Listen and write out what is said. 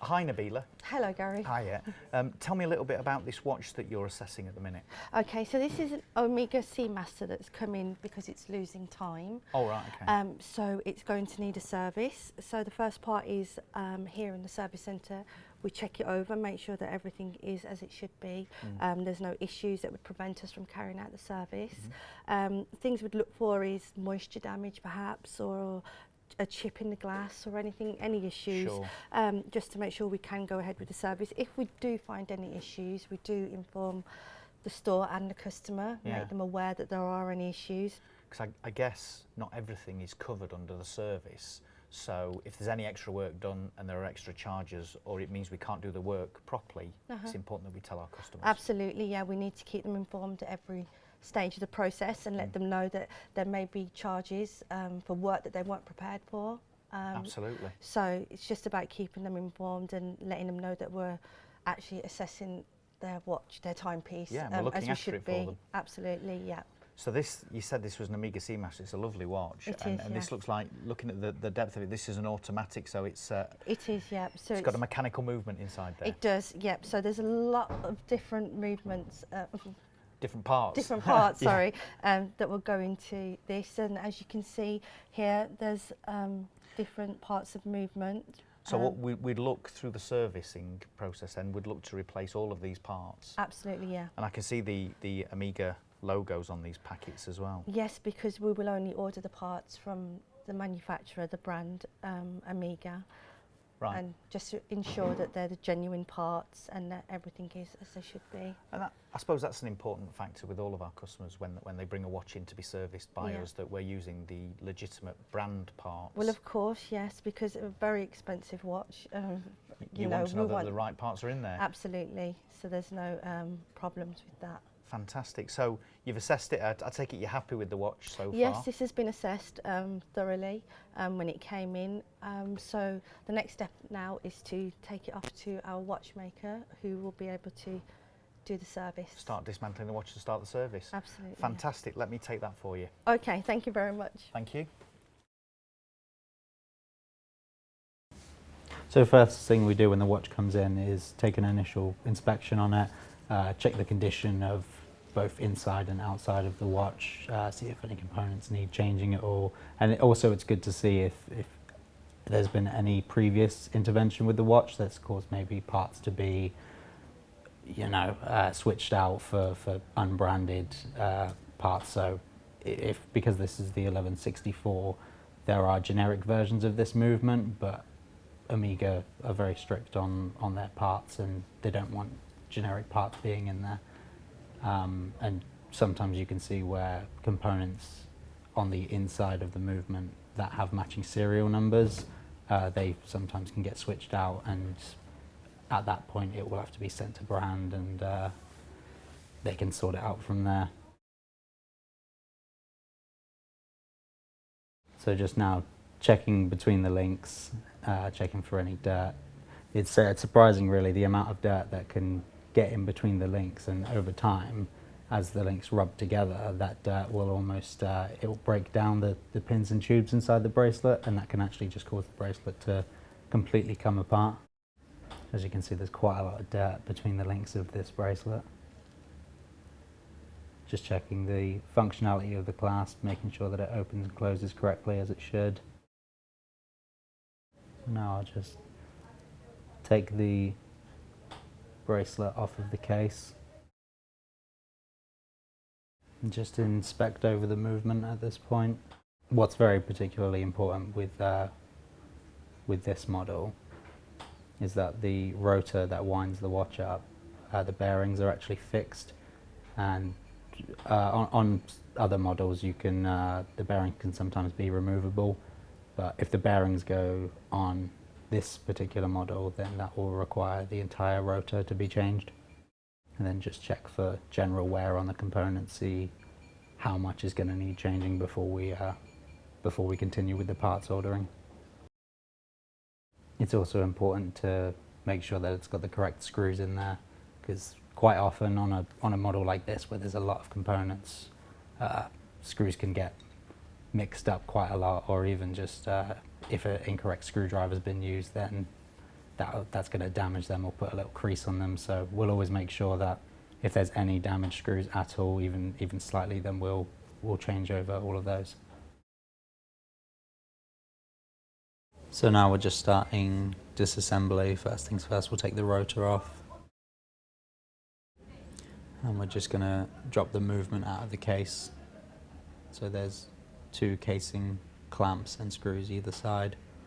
Hi Nabila. Hello, Gary. Hiya. Tell me a little bit about this watch that you're assessing at the minute. Okay, so this is an Omega Seamaster that's come in because it's losing time. Oh, right, okay. So it's going to need a service. So the first part is here in the service centre. We check it over, make sure that everything is as it should be. There's no issues that would prevent us from carrying out the service. Things we'd look for is moisture damage perhaps, or a chip in the glass or anything, any issues, Sure. just to make sure we can go ahead with the service. If we do find any issues, we do inform the store and the customer, Yeah. make them aware that there are any issues. Because I guess not everything is covered under the service. So if there's any extra work done and there are extra charges, or it means we can't do the work properly, it's important that we tell our customers. Absolutely, yeah, we need to keep them informed at every stage of the process and let them know that there may be charges for work that they weren't prepared for. Absolutely. So it's just about keeping them informed and letting them know that we're actually assessing their watch, their timepiece, Yeah, we're looking as we after should it for be. them. Absolutely, yeah. So this, you said this was an Omega Seamaster. It's a lovely watch. It and is, and this yes. looks like, looking at the depth of it, this is an automatic, so it's It is, yeah. So got a mechanical movement inside there. it does, yep. So there's a lot of different movements, Different parts. different parts, Yeah. sorry, that will go into this. And as you can see here, there's different parts of movement. So what we'd look through the servicing process and we'd look to replace all of these parts. Absolutely, yeah. And I can see the Omega logos on these packets as well. Yes, because we will only order the parts from the manufacturer, the brand Omega. Right. And just to ensure that they're the genuine parts and that everything is as they should be. And I suppose that's an important factor with all of our customers when they bring a watch in to be serviced by us, that we're using the legitimate brand parts. Well, of course, yes, because a very expensive watch. You want to know that the right parts are in there. Absolutely, so there's no problems with that. Fantastic. So you've assessed it. I take it you're happy with the watch so far? Yes, this has been assessed thoroughly when it came in. So the next step now is to take it off to our watchmaker, who will be able to do the service. Start dismantling the watch to start the service. Absolutely. Fantastic. Let me take that for you. Okay, thank you very much. Thank you. So first thing we do when the watch comes in is take an initial inspection on it, check the condition of both inside and outside of the watch, see if any components need changing at all. And also it's good to see if there's been any previous intervention with the watch that's caused maybe parts to be, switched out for unbranded parts. So because this is the 1164, there are generic versions of this movement, but Omega are very strict on their parts and they don't want generic parts being in there. And sometimes you can see where components on the inside of the movement that have matching serial numbers, they sometimes can get switched out, and at that point it will have to be sent to brand and they can sort it out from there. So just now checking between the links, checking for any dirt. It's surprising really the amount of dirt that can get in between the links, and over time as the links rub together, that dirt will almost, it will break down the pins and tubes inside the bracelet, and that can actually just cause the bracelet to completely come apart. As you can see, there's quite a lot of dirt between the links of this bracelet. Just checking the functionality of the clasp, making sure that it opens and closes correctly as it should. Now I'll just take the bracelet off of the case and just inspect over the movement at this point. What's very particularly important with this model is that the rotor that winds the watch up, the bearings are actually fixed, and on other models you can the bearing can sometimes be removable, but if the bearings go on this particular model, then that will require the entire rotor to be changed. And then just check for general wear on the components, see how much is going to need changing before we continue with the parts ordering. It's also important to make sure that it's got the correct screws in there, because quite often on a model like this where there's a lot of components, screws can get mixed up quite a lot, or even just if an incorrect screwdriver has been used, then that's going to damage them or put a little crease on them. So we'll always make sure that if there's any damaged screws at all, even slightly, then we'll change over all of those. So now we're just starting disassembly. First things first, we'll take the rotor off. And we're just going to drop the movement out of the case. So there's 2 casing clamps and screws either side.